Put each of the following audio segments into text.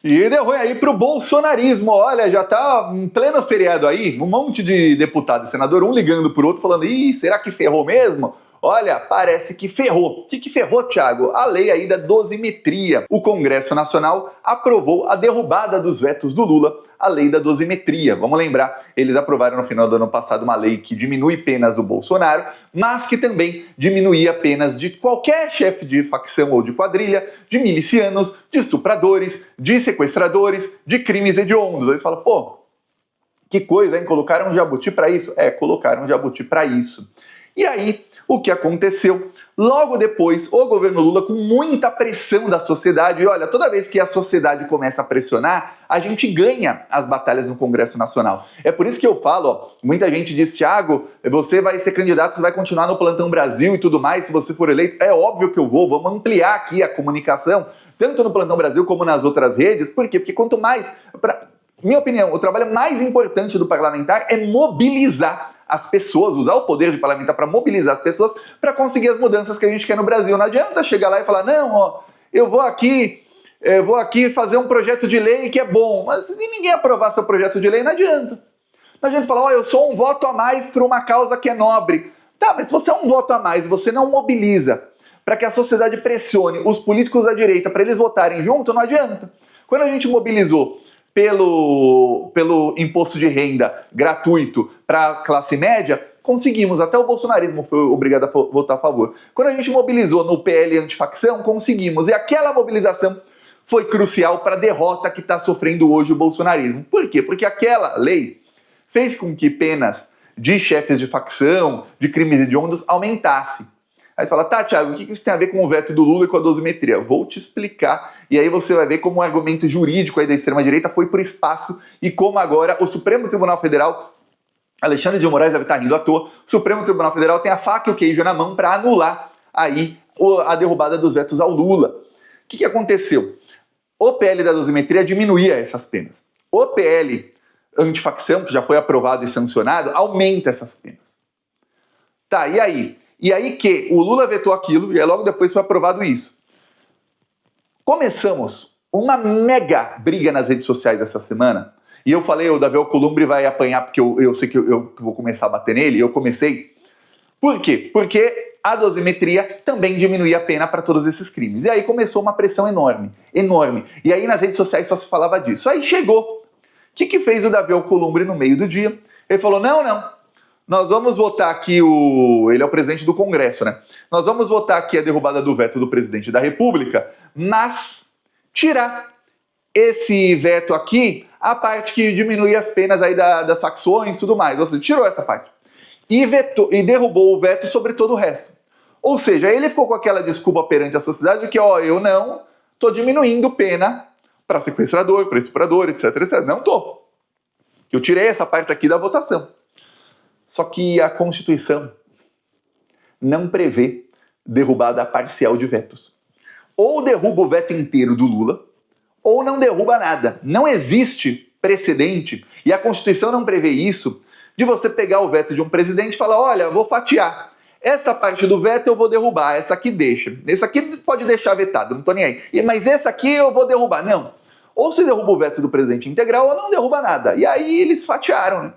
E deu ruim aí pro bolsonarismo. Olha, já tá em pleno feriado aí, um monte de deputado e senador, um ligando pro outro, falando: ih, será que ferrou mesmo? Olha, parece que ferrou. O que ferrou, Thiago? A lei aí da dosimetria. O Congresso Nacional aprovou a derrubada dos vetos do Lula, a lei da dosimetria. Vamos lembrar, eles aprovaram no final do ano passado uma lei que diminui penas do Bolsonaro, mas que também diminuía penas de qualquer chefe de facção ou de quadrilha, de milicianos, de estupradores, de sequestradores, de crimes hediondos. Aí você fala, pô, que coisa, hein? Colocaram um jabuti para isso? É, colocaram um jabuti para isso. E aí, o que aconteceu? Logo depois, o governo Lula, com muita pressão da sociedade, e olha, toda vez que a sociedade começa a pressionar, a gente ganha as batalhas no Congresso Nacional. É por isso que eu falo, ó, muita gente diz, Thiago, você vai ser candidato, você vai continuar no Plantão Brasil e tudo mais, se você for eleito. É óbvio que eu vou, vamos ampliar aqui a comunicação, tanto no Plantão Brasil como nas outras redes. Por quê? Porque quanto mais... Minha opinião, o trabalho mais importante do parlamentar é mobilizar as pessoas, usar o poder de parlamentar para mobilizar as pessoas para conseguir as mudanças que a gente quer no Brasil. Não adianta chegar lá e falar, não, ó, eu vou aqui fazer um projeto de lei que é bom, mas se ninguém aprovar seu projeto de lei, não adianta. Não adianta falar, ó, eu sou um voto a mais por uma causa que é nobre. Tá, mas se você é um voto a mais e você não mobiliza para que a sociedade pressione os políticos da direita para eles votarem junto, não adianta. Quando a gente mobilizou pelo imposto de renda gratuito para a classe média, conseguimos, até o bolsonarismo foi obrigado a votar a favor. Quando a gente mobilizou no PL antifacção, conseguimos, e aquela mobilização foi crucial para a derrota que está sofrendo hoje o bolsonarismo. Por quê? Porque aquela lei fez com que penas de chefes de facção, de crimes hediondos, aumentasse. Aí você fala, tá, Thiago, o que isso tem a ver com o veto do Lula e com a dosimetria? Vou te explicar, e aí você vai ver como o argumento jurídico aí da extrema-direita foi por espaço e como agora o Supremo Tribunal Federal, Alexandre de Moraes deve estar rindo à toa, o Supremo Tribunal Federal tem a faca e o queijo na mão para anular aí a derrubada dos vetos ao Lula. O que aconteceu? O PL da dosimetria diminuía essas penas. O PL antifacção, que já foi aprovado e sancionado, aumenta essas penas. Tá, e aí? E aí que o Lula vetou aquilo, e aí logo depois foi aprovado isso. Começamos uma mega briga nas redes sociais essa semana, e eu falei, o Davi Alcolumbre vai apanhar porque eu sei que eu vou começar a bater nele, e eu comecei. Por quê? Porque a dosimetria também diminuía a pena para todos esses crimes. E aí começou uma pressão enorme, enorme. E aí nas redes sociais só se falava disso. Aí chegou. O que fez o Davi Alcolumbre no meio do dia? Ele falou, não, nós vamos votar aqui ele é o presidente do Congresso, né? Nós vamos votar aqui a derrubada do veto do presidente da República, mas tirar esse veto aqui, a parte que diminui as penas aí das facções e tudo mais. Ou seja, tirou essa parte. E derrubou o veto sobre todo o resto. Ou seja, ele ficou com aquela desculpa perante a sociedade de que, ó, eu não tô diminuindo pena para sequestrador, para estuprador, etc, etc. Não tô. Eu tirei essa parte aqui da votação. Só que a Constituição não prevê derrubada parcial de vetos. Ou derruba o veto inteiro do Lula, ou não derruba nada. Não existe precedente, e a Constituição não prevê isso, de você pegar o veto de um presidente e falar, olha, vou fatiar. Essa parte do veto eu vou derrubar, essa aqui deixa. Esse aqui pode deixar vetado, não tô nem aí. Mas esse aqui eu vou derrubar. Não. Ou se derruba o veto do presidente integral, ou não derruba nada. E aí eles fatiaram, né?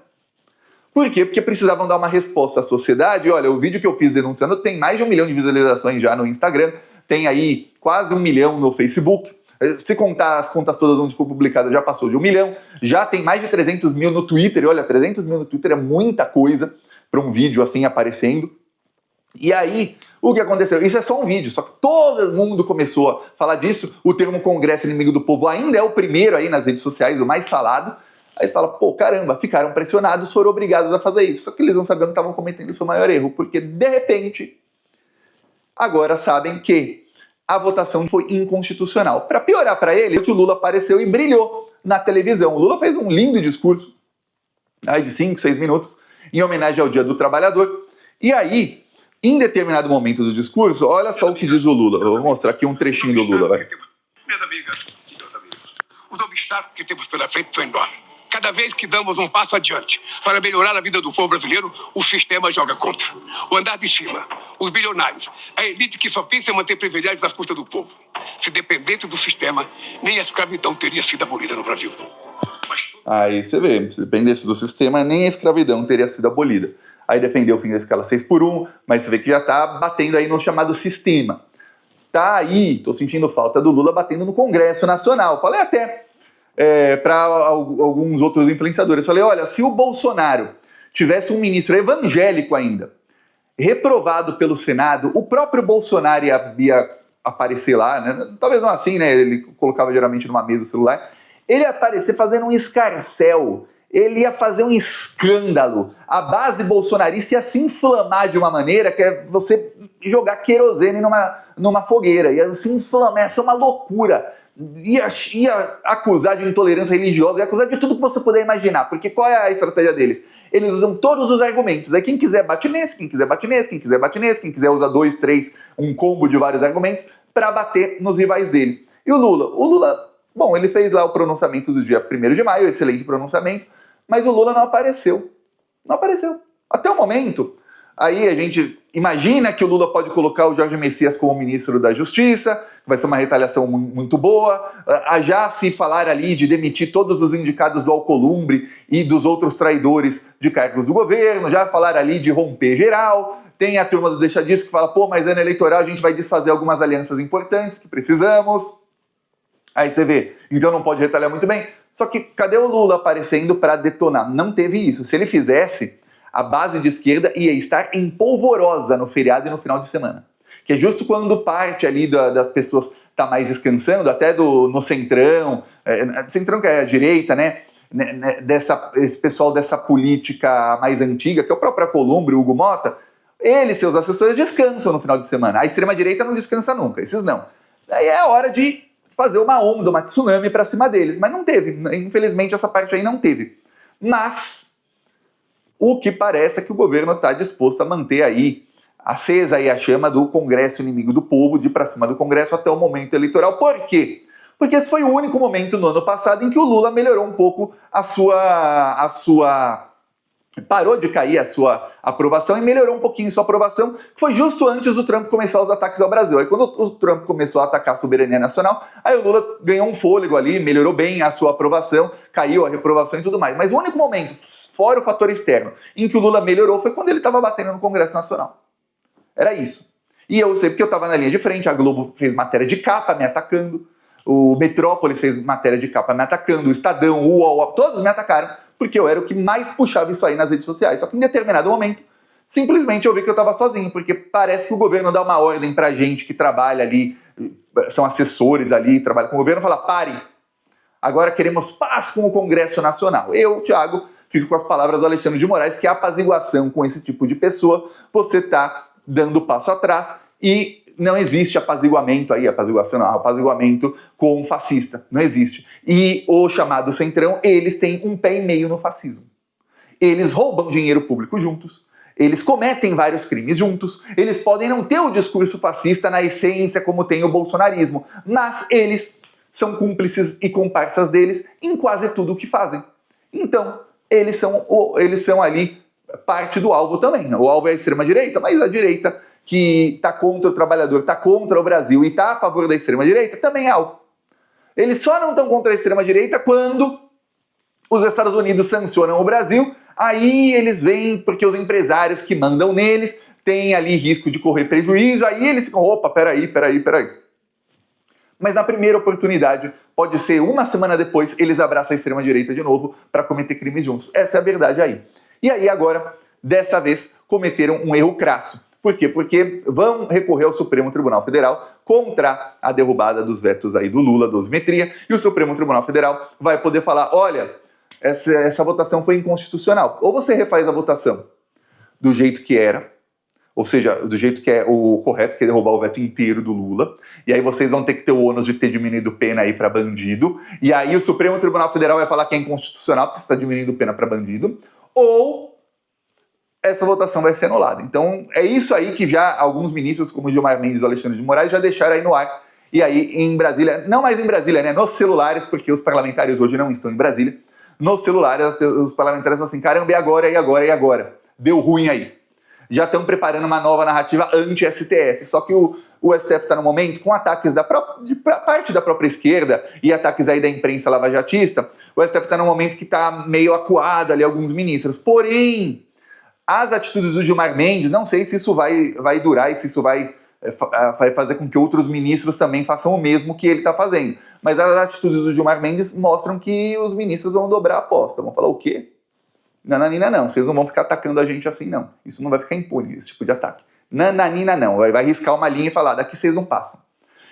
Por quê? Porque precisavam dar uma resposta à sociedade. Olha, o vídeo que eu fiz denunciando tem mais de 1 milhão de visualizações já no Instagram, tem aí quase 1 milhão no Facebook. Se contar as contas todas onde foi publicado, já passou de 1 milhão. Já tem mais de 300 mil no Twitter. E olha, 300 mil no Twitter é muita coisa para um vídeo assim aparecendo. E aí, o que aconteceu? Isso é só um vídeo, só que todo mundo começou a falar disso. O termo Congresso Inimigo do Povo ainda é o primeiro aí nas redes sociais, o mais falado. Aí você fala, pô, caramba, ficaram pressionados, foram obrigados a fazer isso. Só que eles não sabiam que estavam cometendo o seu maior erro, porque, de repente, agora sabem que a votação foi inconstitucional. Para piorar para ele, o Lula apareceu e brilhou na televisão. O Lula fez um lindo discurso, aí de 5, 6 minutos, em homenagem ao Dia do Trabalhador. E aí, em determinado momento do discurso, olha só o que diz o Lula. Eu vou mostrar aqui um trechinho do Lula, vai. Minhas amigas e meus amigos, os obstáculos que temos pela frente são enormes. Cada vez que damos um passo adiante para melhorar a vida do povo brasileiro, o sistema joga contra. O andar de cima, os bilionários, a elite que só pensa em manter privilégios às custas do povo. Se dependesse do sistema, nem a escravidão teria sido abolida no Brasil. Aí você vê, se dependesse do sistema, nem a escravidão teria sido abolida. Aí defendeu o fim da escala 6x1, mas você vê que já tá batendo aí no chamado sistema. Tá aí, tô sentindo falta do Lula batendo no Congresso Nacional. Falei até para alguns outros influenciadores, falei, olha, se o Bolsonaro tivesse um ministro evangélico ainda, reprovado pelo Senado, o próprio Bolsonaro ia aparecer lá, né? Talvez não assim, né? Ele colocava geralmente numa mesa o celular. Ele ia aparecer fazendo um escarcéu, ele ia fazer um escândalo. A base bolsonarista ia se inflamar de uma maneira que é você jogar querosene numa fogueira, ia se inflamar, ia ser uma loucura. Ia acusar de intolerância religiosa, ia acusar de tudo que você puder imaginar, porque qual é a estratégia deles? Eles usam todos os argumentos. Aí quem quiser bate nesse, quem quiser bate nesse, quem quiser bate nesse, quem quiser usa 2, 3, um combo de vários argumentos para bater nos rivais dele. E o Lula, bom, ele fez lá o pronunciamento do dia 1º de maio, excelente pronunciamento, mas o Lula não apareceu. Não apareceu. Até o momento, aí a gente imagina que o Lula pode colocar o Jorge Messias como ministro da Justiça, vai ser uma retaliação muito boa. Já se falar ali de demitir todos os indicados do Alcolumbre e dos outros traidores de cargos do governo, já falar ali de romper geral. Tem a turma do Deixa Disso que fala, pô, mas ano eleitoral a gente vai desfazer algumas alianças importantes que precisamos. Aí você vê, então não pode retaliar muito bem. Só que cadê o Lula aparecendo para detonar? Não teve isso. Se ele fizesse, a base de esquerda ia estar em polvorosa no feriado e no final de semana. Que é justo quando parte ali das pessoas tá mais descansando, até no Centrão, Centrão que é a direita, né? Esse pessoal dessa política mais antiga, que é o próprio Alcolumbre, o Hugo Mota, eles, seus assessores, descansam no final de semana. A extrema-direita não descansa nunca, esses não. Aí é a hora de fazer uma onda, uma tsunami pra cima deles. Mas não teve, infelizmente essa parte aí não teve. Mas o que parece é que o governo está disposto a manter aí acesa aí a chama do Congresso inimigo do povo, de ir pra cima do Congresso até o momento eleitoral. Por quê? Porque esse foi o único momento no ano passado em que o Lula melhorou um pouco a sua parou de cair a sua aprovação e melhorou um pouquinho sua aprovação, que foi justo antes do Trump começar os ataques ao Brasil. Aí quando o Trump começou a atacar a soberania nacional, aí o Lula ganhou um fôlego ali, melhorou bem a sua aprovação, caiu a reprovação e tudo mais. Mas o único momento, fora o fator externo, em que o Lula melhorou foi quando ele estava batendo no Congresso Nacional. Era isso. E eu sei porque eu estava na linha de frente, a Globo fez matéria de capa me atacando, o Metrópolis fez matéria de capa me atacando, o Estadão, o UOL, todos me atacaram, porque eu era o que mais puxava isso aí nas redes sociais. Só que em determinado momento, simplesmente eu vi que eu estava sozinho, porque parece que o governo dá uma ordem pra gente que trabalha ali, são assessores ali, trabalham com o governo, fala, parem, agora queremos paz com o Congresso Nacional. Eu, Thiago, fico com as palavras do Alexandre de Moraes, que a apaziguação com esse tipo de pessoa, você está dando passo atrás e não existe apaziguamento aí, apaziguação não, apaziguamento com um fascista, não existe. E o chamado Centrão, eles têm um pé e meio no fascismo. Eles roubam dinheiro público juntos, eles cometem vários crimes juntos, eles podem não ter o discurso fascista na essência como tem o bolsonarismo, mas eles são cúmplices e comparsas deles em quase tudo o que fazem. Então, eles são ali parte do alvo também. O alvo é a extrema-direita, mas a direita que está contra o trabalhador, está contra o Brasil e está a favor da extrema-direita, também é alvo. Eles só não estão contra a extrema-direita quando os Estados Unidos sancionam o Brasil, aí eles vêm porque os empresários que mandam neles têm ali risco de correr prejuízo, aí eles ficam, opa, peraí. Mas na primeira oportunidade, pode ser uma semana depois, eles abraçam a extrema-direita de novo para cometer crimes juntos. Essa é a verdade aí. E aí agora, dessa vez, cometeram um erro crasso. Por quê? Porque vão recorrer ao Supremo Tribunal Federal contra a derrubada dos vetos aí do Lula, dosimetria, e o Supremo Tribunal Federal vai poder falar, olha, essa votação foi inconstitucional. Ou você refaz a votação do jeito que era, ou seja, do jeito que é o correto, que é derrubar o veto inteiro do Lula, e aí vocês vão ter que ter o ônus de ter diminuído pena aí para bandido, e aí o Supremo Tribunal Federal vai falar que é inconstitucional porque você está diminuindo pena para bandido, ou essa votação vai ser anulada. Então, é isso aí que já alguns ministros, como Gilmar Mendes e Alexandre de Moraes, já deixaram aí no ar. E aí, em Brasília, não mais em Brasília, né? Nos celulares, porque os parlamentares hoje não estão em Brasília. Nos celulares, os parlamentares falam assim, caramba, e agora? Deu ruim aí. Já estão preparando uma nova narrativa anti-STF. Só que o o STF está no momento, com ataques de parte da própria esquerda e ataques aí da imprensa lavajatista, o STF está no momento que está meio acuado ali alguns ministros. Porém, as atitudes do Gilmar Mendes, não sei se isso vai durar e se isso vai fazer com que outros ministros também façam o mesmo que ele está fazendo. Mas as atitudes do Gilmar Mendes mostram que os ministros vão dobrar a aposta. Vão falar o quê? Nananina não, vocês não vão ficar atacando a gente assim não. Isso não vai ficar impune, esse tipo de ataque. Nananina não, vai riscar uma linha e falar, daqui vocês não passam.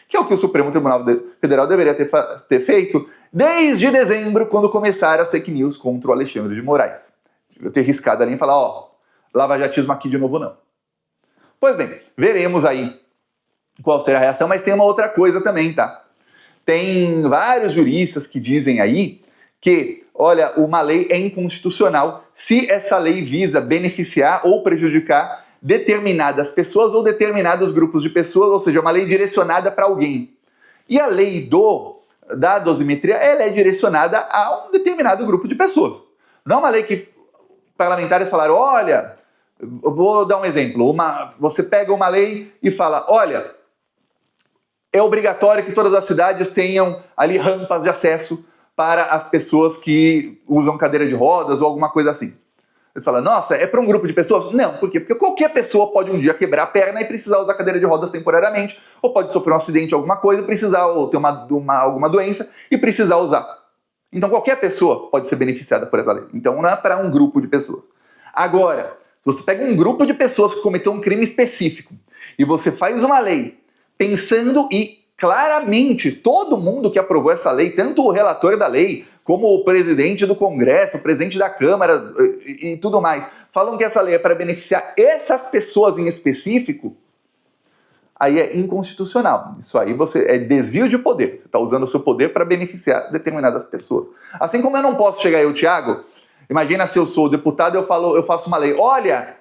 Que é o que o Supremo Tribunal Federal deveria ter feito desde dezembro, quando começaram as fake news contra o Alexandre de Moraes. Eu ter riscado a linha e falar, ó, lavajatismo aqui de novo não. Pois bem, veremos aí qual será a reação, mas tem uma outra coisa também, tá? Tem vários juristas que dizem aí que, olha, uma lei é inconstitucional se essa lei visa beneficiar ou prejudicar determinadas pessoas ou determinados grupos de pessoas, ou seja, uma lei direcionada para alguém. E a lei da dosimetria, ela é direcionada a um determinado grupo de pessoas. Não é uma lei que parlamentares falaram, olha, eu vou dar um exemplo, você pega uma lei e fala, olha, é obrigatório que todas as cidades tenham ali rampas de acesso para as pessoas que usam cadeira de rodas ou alguma coisa assim. Você fala, nossa, é para um grupo de pessoas? Não, por quê? Porque qualquer pessoa pode um dia quebrar a perna e precisar usar cadeira de rodas temporariamente, ou pode sofrer um acidente, alguma coisa, precisar, ou ter alguma doença e precisar usar. Então qualquer pessoa pode ser beneficiada por essa lei. Então não é para um grupo de pessoas. Agora, se você pega um grupo de pessoas que cometeu um crime específico e você faz uma lei pensando e claramente todo mundo que aprovou essa lei, tanto o relator da lei, como o presidente do Congresso, o presidente da Câmara e tudo mais, falam que essa lei é para beneficiar essas pessoas em específico, aí é inconstitucional. Isso aí é desvio de poder. Você está usando o seu poder para beneficiar determinadas pessoas. Assim como eu não posso chegar eu, Thiago, imagina se eu sou deputado e eu faço uma lei. Olha,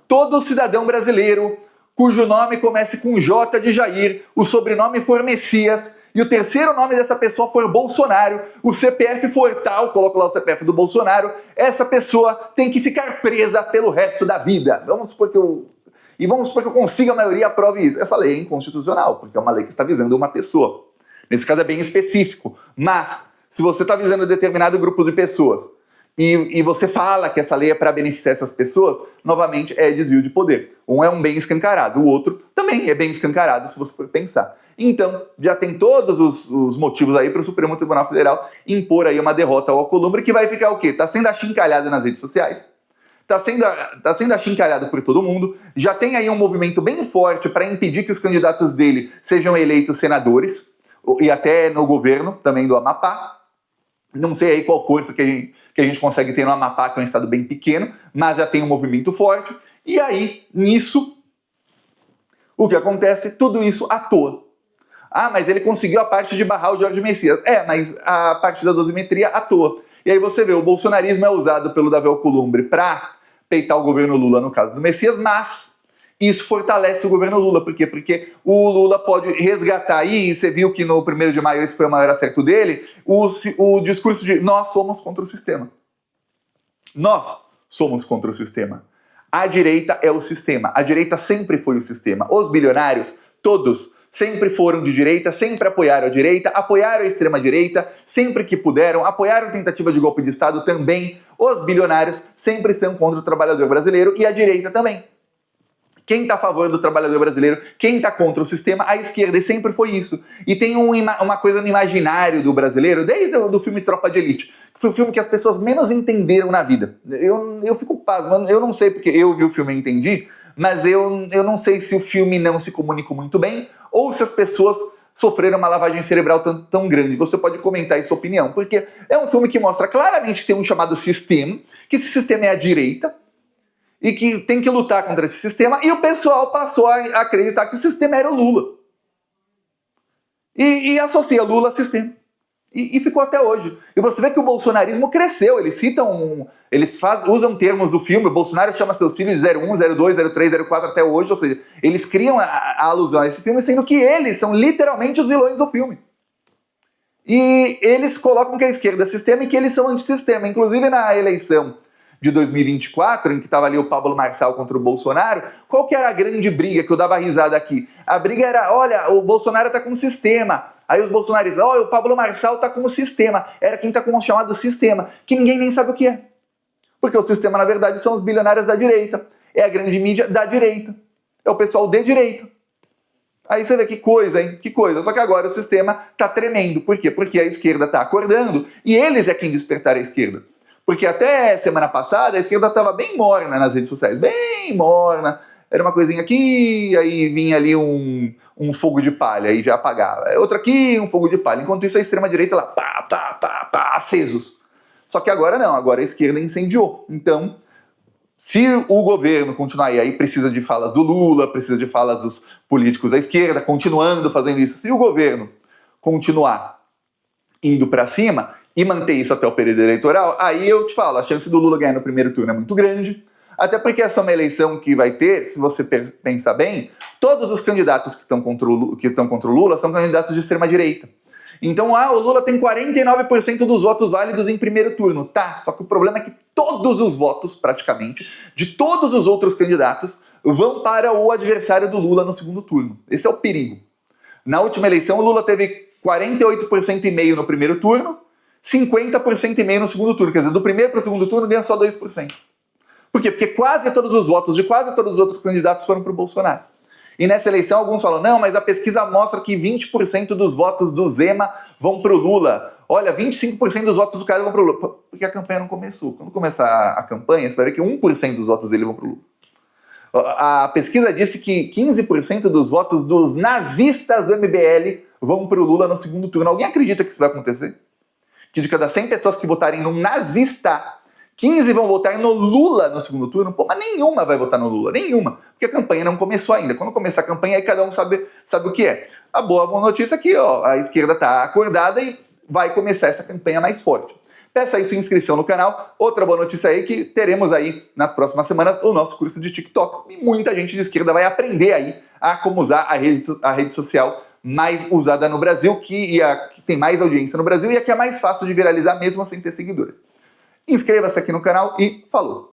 todo cidadão brasileiro cujo nome comece com J de Jair, o sobrenome for Messias, e o terceiro nome dessa pessoa for Bolsonaro, o CPF for tal, coloco lá o CPF do Bolsonaro, essa pessoa tem que ficar presa pelo resto da vida. Vamos supor que eu consiga a maioria aprove isso. Essa lei é inconstitucional, porque é uma lei que está visando uma pessoa. Nesse caso é bem específico. Mas, se você está visando determinado grupo de pessoas, e você fala que essa lei é para beneficiar essas pessoas, novamente é desvio de poder. Um é um bem escancarado, o outro também é bem escancarado, se você for pensar. Então, já tem todos os motivos aí para o Supremo Tribunal Federal impor aí uma derrota ao Alcolumbre, que vai ficar o quê? Está sendo achincalhado nas redes sociais, está sendo achincalhado por todo mundo, já tem aí um movimento bem forte para impedir que os candidatos dele sejam eleitos senadores, e até no governo também do Amapá. Não sei aí qual força que a gente consegue ter no Amapá, que é um estado bem pequeno, mas já tem um movimento forte. E aí, nisso, o que acontece? Tudo isso à toa. Ah, mas ele conseguiu a parte de barrar o Jorge Messias. É, mas a parte da dosimetria à toa. E aí você vê, o bolsonarismo é usado pelo Davi Alcolumbre para peitar o governo Lula no caso do Messias, mas isso fortalece o governo Lula. Por quê? Porque o Lula pode resgatar aí, e você viu que no 1º de maio esse foi o maior acerto dele, o discurso de nós somos contra o sistema. Nós somos contra o sistema. A direita é o sistema. A direita sempre foi o sistema. Os bilionários, todos, sempre foram de direita, sempre apoiaram a direita, apoiaram a extrema-direita, sempre que puderam, apoiaram tentativa de golpe de Estado também. Os bilionários sempre são contra o trabalhador brasileiro e a direita também. Quem está a favor do trabalhador brasileiro, quem está contra o sistema, a esquerda, e sempre foi isso. E tem uma coisa no imaginário do brasileiro, desde o filme Tropa de Elite, que foi o filme que as pessoas menos entenderam na vida. Eu fico pasmo, eu não sei porque eu vi o filme e entendi, mas eu não sei se o filme não se comunicou muito bem, ou se as pessoas sofreram uma lavagem cerebral tão grande. Você pode comentar aí sua opinião, porque é um filme que mostra claramente que tem um chamado sistema, que esse sistema é a direita, e que tem que lutar contra esse sistema, e o pessoal passou a acreditar que o sistema era o Lula. E associa Lula a sistema. E ficou até hoje. E você vê que o bolsonarismo cresceu, eles usam termos do filme, o Bolsonaro chama seus filhos de 01, 02, 03, 04 até hoje, ou seja, eles criam a alusão a esse filme, sendo que eles são literalmente os vilões do filme. E eles colocam que a esquerda é sistema e que eles são antissistema. Inclusive na eleição de 2024, em que estava ali o Pablo Marçal contra o Bolsonaro, qual que era a grande briga que eu dava risada aqui? A briga era, olha, o Bolsonaro tá com um sistema. Aí os bolsonaristas, olha, o Pablo Marçal tá com um sistema. Era quem tá com o chamado sistema, que ninguém nem sabe o que é. Porque o sistema, na verdade, são os bilionários da direita. É a grande mídia da direita. É o pessoal de direita. Aí você vê que coisa, hein? Que coisa. Só que agora o sistema tá tremendo. Por quê? Porque a esquerda tá acordando e eles é quem despertaram a esquerda. Porque até semana passada a esquerda estava bem morna nas redes sociais. Bem morna. Era uma coisinha aqui, aí vinha ali um fogo de palha e já apagava. Outra aqui, um fogo de palha. Enquanto isso a extrema-direita lá, pá, pá, pá, pá, acesos. Só que agora não, agora a esquerda incendiou. Então, se o governo continuar aí precisa de falas do Lula, precisa de falas dos políticos da esquerda, continuando fazendo isso. Se o governo continuar indo para cima e manter isso até o período eleitoral, aí eu te falo, a chance do Lula ganhar no primeiro turno é muito grande. Até porque essa é uma eleição que vai ter, se você pensar bem, todos os candidatos que estão contra o Lula são candidatos de extrema-direita. Então, o Lula tem 49% dos votos válidos em primeiro turno, tá? Só que o problema é que todos os votos, praticamente, de todos os outros candidatos, vão para o adversário do Lula no segundo turno. Esse é o perigo. Na última eleição, o Lula teve 48,5% no primeiro turno, 50,5% no segundo turno. Quer dizer, do primeiro para o segundo turno ganha só 2%. Por quê? Porque quase todos os votos de quase todos os outros candidatos foram para o Bolsonaro. E nessa eleição alguns falam, não, mas a pesquisa mostra que 20% dos votos do Zema vão pro Lula. Olha, 25% dos votos do cara vão pro Lula. Porque a campanha não começou. Quando começar a campanha, você vai ver que 1% dos votos dele vão pro Lula. A pesquisa disse que 15% dos votos dos nazistas do MBL vão pro Lula no segundo turno. Alguém acredita que isso vai acontecer? Que de cada 100 pessoas que votarem num nazista, 15 vão votar no Lula no segundo turno? Pô, mas nenhuma vai votar no Lula, nenhuma. Porque a campanha não começou ainda. Quando começar a campanha, aí cada um sabe o que é. A boa notícia é que a esquerda está acordada e vai começar essa campanha mais forte. Peça aí sua inscrição no canal. Outra boa notícia aí é que teremos aí, nas próximas semanas, o nosso curso de TikTok. E muita gente de esquerda vai aprender aí a como usar a rede social mais usada no Brasil, que tem mais audiência no Brasil e a que é mais fácil de viralizar mesmo sem ter seguidores. Inscreva-se aqui no canal e falou!